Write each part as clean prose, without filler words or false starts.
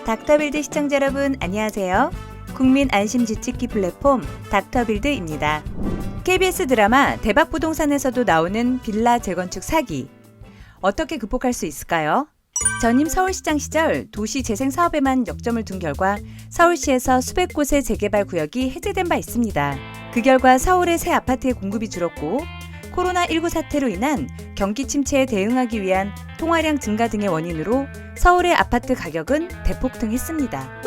닥터빌드 시청자 여러분 안녕하세요. 국민 안심 주식기 플랫폼 닥터빌드입니다. KBS 드라마 대박부동산에서도 나오는 빌라 재건축 사기. 어떻게 극복할 수 있을까요? 전임 서울시장 시절 도시 재생 사업에만 역점을 둔 결과 서울시에서 수백 곳의 재개발 구역이 해제된 바 있습니다. 그 결과 서울의 새 아파트의 공급이 줄었고 코로나19 사태로 인한 경기 침체에 대응하기 위한 통화량 증가 등의 원인으로 서울의 아파트 가격은 대폭등했습니다.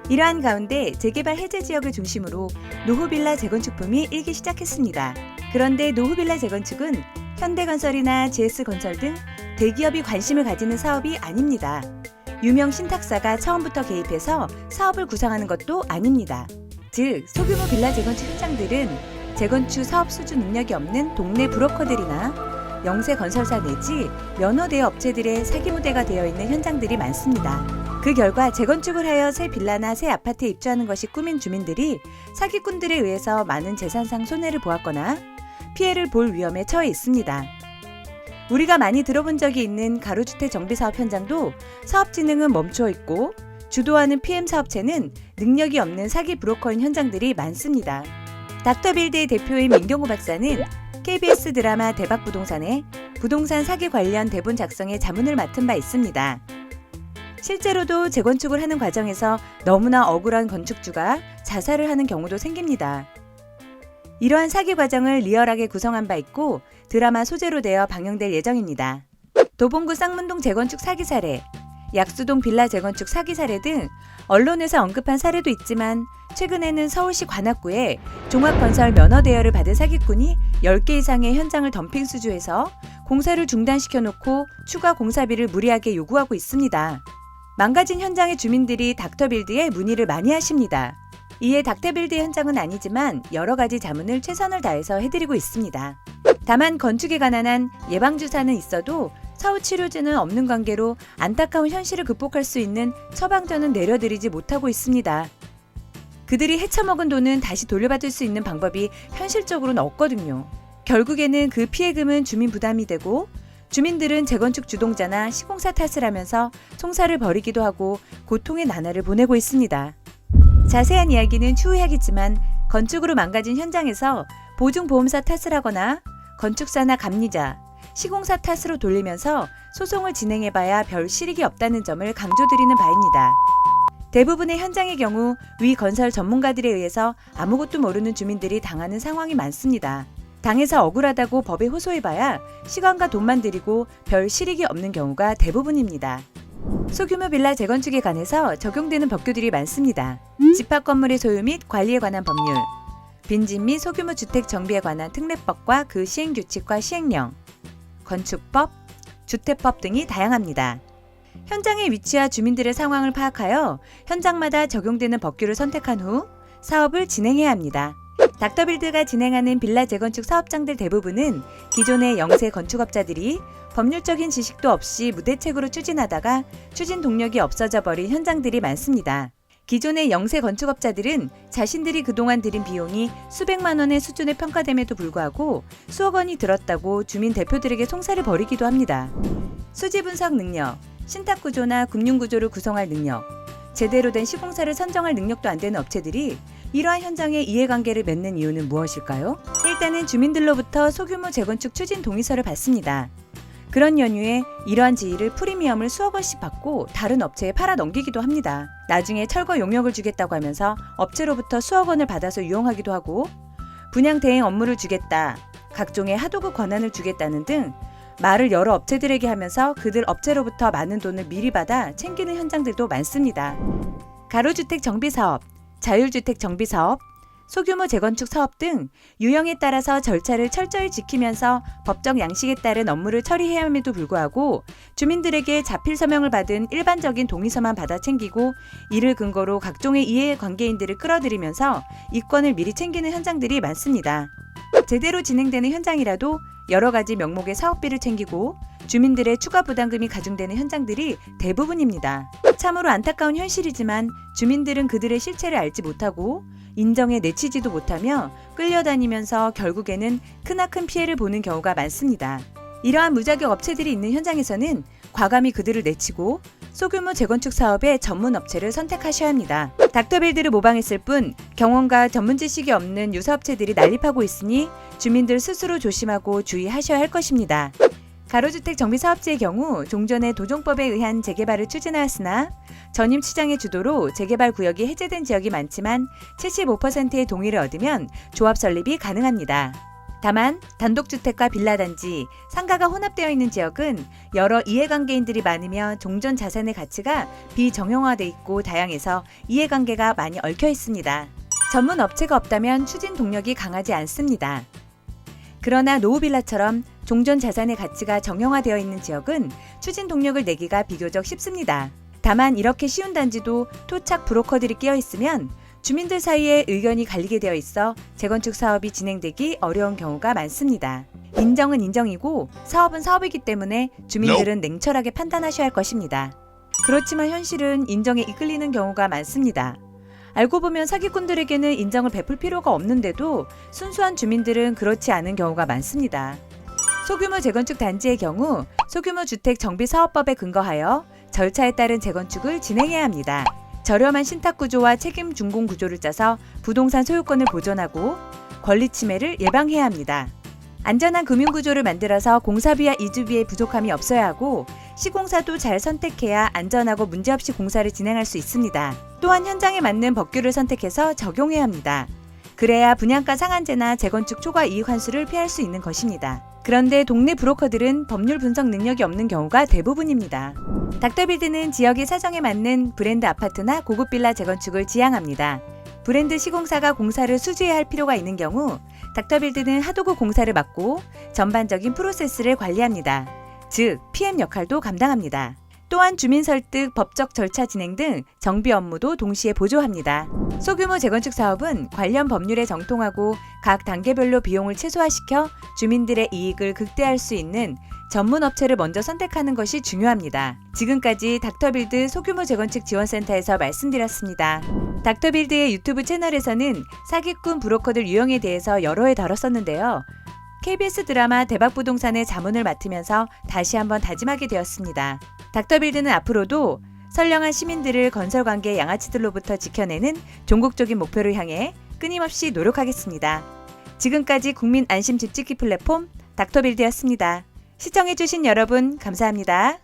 이러한 가운데 재개발 해제 지역을 중심으로 노후빌라 재건축 붐이 일기 시작했습니다. 그런데 노후빌라 재건축은 현대건설이나 GS건설 등 대기업이 관심을 가지는 사업이 아닙니다. 유명 신탁사가 처음부터 개입해서 사업을 구상하는 것도 아닙니다. 즉, 소규모 빌라 재건축 현장들은 재건축 사업 수주 능력이 없는 동네 브로커들이나 영세 건설사 내지 면허대여 업체들의 사기 무대가 되어 있는 현장들이 많습니다. 그 결과 재건축을 하여 새 빌라나 새 아파트에 입주하는 것이 꿈인 주민들이 사기꾼들에 의해서 많은 재산상 손해를 보았거나 피해를 볼 위험에 처해 있습니다. 우리가 많이 들어본 적이 있는 가로주택 정비사업 현장도 사업 진행은 멈춰 있고 주도하는 PM 사업체는 능력이 없는 사기 브로커인 현장들이 많습니다. 닥터빌드의 대표인 민경호 박사는 KBS 드라마 대박부동산에 부동산 사기 관련 대본 작성에 자문을 맡은 바 있습니다. 실제로도 재건축을 하는 과정에서 너무나 억울한 건축주가 자살을 하는 경우도 생깁니다. 이러한 사기 과정을 리얼하게 구성한 바 있고 드라마 소재로 되어 방영될 예정입니다. 도봉구 쌍문동 재건축 사기 사례, 약수동 빌라 재건축 사기 사례 등 언론에서 언급한 사례도 있지만 최근에는 서울시 관악구에 종합건설 면허대여를 받은 사기꾼이 10개 이상의 현장을 덤핑 수주해서 공사를 중단시켜 놓고 추가 공사비를 무리하게 요구하고 있습니다. 망가진 현장의 주민들이 닥터빌드에 문의를 많이 하십니다. 이에 닥터빌드 현장은 아니지만 여러 가지 자문을 최선을 다해서 해드리고 있습니다. 다만 건축에 관한 한 예방주사는 있어도 사후치료제는 없는 관계로 안타까운 현실을 극복할 수 있는 처방전은 내려드리지 못하고 있습니다. 그들이 헤쳐먹은 돈은 다시 돌려받을 수 있는 방법이 현실적으로는 없거든요. 결국에는 그 피해금은 주민 부담이 되고 주민들은 재건축 주동자나 시공사 탓을 하면서 송사를 벌이기도 하고 고통의 나날을 보내고 있습니다. 자세한 이야기는 추후에 하겠지만 건축으로 망가진 현장에서 보증보험사 탓을 하거나 건축사나 감리자, 시공사 탓으로 돌리면서 소송을 진행해봐야 별 실익이 없다는 점을 강조드리는 바입니다. 대부분의 현장의 경우 위 건설 전문가들에 의해서 아무것도 모르는 주민들이 당하는 상황이 많습니다. 당해서 억울하다고 법에 호소해봐야 시간과 돈만 들이고 별 실익이 없는 경우가 대부분입니다. 소규모 빌라 재건축에 관해서 적용되는 법규들이 많습니다. 집합 건물의 소유 및 관리에 관한 법률, 빈집 및 소규모 주택 정비에 관한 특례법과 그 시행규칙과 시행령, 건축법, 주택법 등이 다양합니다. 현장의 위치와 주민들의 상황을 파악하여 현장마다 적용되는 법규를 선택한 후 사업을 진행해야 합니다. 닥터빌드가 진행하는 빌라 재건축 사업장들 대부분은 기존의 영세 건축업자들이 법률적인 지식도 없이 무대책으로 추진하다가 추진 동력이 없어져 버린 현장들이 많습니다. 기존의 영세 건축업자들은 자신들이 그동안 들인 비용이 수백만 원의 수준에 평가됨에도 불구하고 수억 원이 들었다고 주민 대표들에게 송사를 벌이기도 합니다. 수지 분석 능력, 신탁구조나 금융구조를 구성할 능력, 제대로 된 시공사를 선정할 능력도 안 되는 업체들이 이러한 현장에 이해관계를 맺는 이유는 무엇일까요? 일단은 주민들로부터 소규모 재건축 추진 동의서를 받습니다. 그런 연유에 이러한 지위를 프리미엄을 수억 원씩 받고 다른 업체에 팔아 넘기기도 합니다. 나중에 철거 용역을 주겠다고 하면서 업체로부터 수억 원을 받아서 유용하기도 하고 분양 대행 업무를 주겠다, 각종의 하도급 권한을 주겠다는 등 말을 여러 업체들에게 하면서 그들 업체로부터 많은 돈을 미리 받아 챙기는 현장들도 많습니다. 가로주택 정비사업, 자율주택 정비사업, 소규모 재건축 사업 등 유형에 따라서 절차를 철저히 지키면서 법적 양식에 따른 업무를 처리해야 함에도 불구하고 주민들에게 자필 서명을 받은 일반적인 동의서만 받아 챙기고 이를 근거로 각종의 이해관계인들을 끌어들이면서 이권을 미리 챙기는 현장들이 많습니다. 제대로 진행되는 현장이라도 여러 가지 명목의 사업비를 챙기고 주민들의 추가 부담금이 가중되는 현장들이 대부분입니다. 참으로 안타까운 현실이지만 주민들은 그들의 실체를 알지 못하고 인정에 내치지도 못하며 끌려다니면서 결국에는 크나큰 피해를 보는 경우가 많습니다. 이러한 무자격 업체들이 있는 현장에서는 과감히 그들을 내치고 소규모 재건축 사업의 전문 업체를 선택하셔야 합니다. 닥터빌드를 모방했을 뿐 경험과 전문 지식이 없는 유사업체들이 난립하고 있으니 주민들 스스로 조심하고 주의하셔야 할 것입니다. 가로주택 정비사업체의 경우 종전에 도정법에 의한 재개발을 추진하였으나 전임 시장의 주도로 재개발 구역이 해제된 지역이 많지만 75%의 동의를 얻으면 조합 설립이 가능합니다. 다만 단독주택과 빌라단지, 상가가 혼합되어 있는 지역은 여러 이해관계인들이 많으며 종전 자산의 가치가 비정형화돼 있고 다양해서 이해관계가 많이 얽혀 있습니다. 전문 업체가 없다면 추진 동력이 강하지 않습니다. 그러나 노후빌라처럼 종전 자산의 가치가 정형화되어 있는 지역은 추진 동력을 내기가 비교적 쉽습니다. 다만 이렇게 쉬운 단지도 토착 브로커들이 끼어 있으면 주민들 사이에 의견이 갈리게 되어 있어 재건축 사업이 진행되기 어려운 경우가 많습니다. 인정은 인정이고 사업은 사업이기 때문에 주민들은 냉철하게 판단하셔야 할 것입니다. 그렇지만 현실은 인정에 이끌리는 경우가 많습니다. 알고 보면 사기꾼들에게는 인정을 베풀 필요가 없는데도 순수한 주민들은 그렇지 않은 경우가 많습니다. 소규모 재건축 단지의 경우 소규모 주택 정비사업법에 근거하여 절차에 따른 재건축을 진행해야 합니다. 저렴한 신탁구조와 책임 준공 구조를 짜서 부동산 소유권을 보존하고 권리 침해를 예방해야 합니다. 안전한 금융구조를 만들어서 공사비와 이주비에 부족함이 없어야 하고 시공사도 잘 선택해야 안전하고 문제없이 공사를 진행할 수 있습니다. 또한 현장에 맞는 법규를 선택해서 적용해야 합니다. 그래야 분양가 상한제나 재건축 초과 이익 환수를 피할 수 있는 것입니다. 그런데 동네 브로커들은 법률 분석 능력이 없는 경우가 대부분입니다. 닥터빌드는 지역의 사정에 맞는 브랜드 아파트나 고급 빌라 재건축을 지향합니다. 브랜드 시공사가 공사를 수주해야 할 필요가 있는 경우 닥터빌드는 하도급 공사를 맡고 전반적인 프로세스를 관리합니다. 즉, PM 역할도 감당합니다. 또한 주민 설득, 법적 절차 진행 등 정비 업무도 동시에 보조합니다. 소규모 재건축 사업은 관련 법률에 정통하고 각 단계별로 비용을 최소화시켜 주민들의 이익을 극대화할 수 있는 전문 업체를 먼저 선택하는 것이 중요합니다. 지금까지 닥터빌드 소규모 재건축 지원센터에서 말씀드렸습니다. 닥터빌드의 유튜브 채널에서는 사기꾼 브로커들 유형에 대해서 여러 해 다뤘었는데요. KBS 드라마 대박부동산의 자문을 맡으면서 다시 한번 다짐하게 되었습니다. 닥터빌드는 앞으로도 선량한 시민들을 건설관계 양아치들로부터 지켜내는 종국적인 목표를 향해 끊임없이 노력하겠습니다. 지금까지 국민 안심 집짓기 플랫폼 닥터빌드였습니다. 시청해주신 여러분 감사합니다.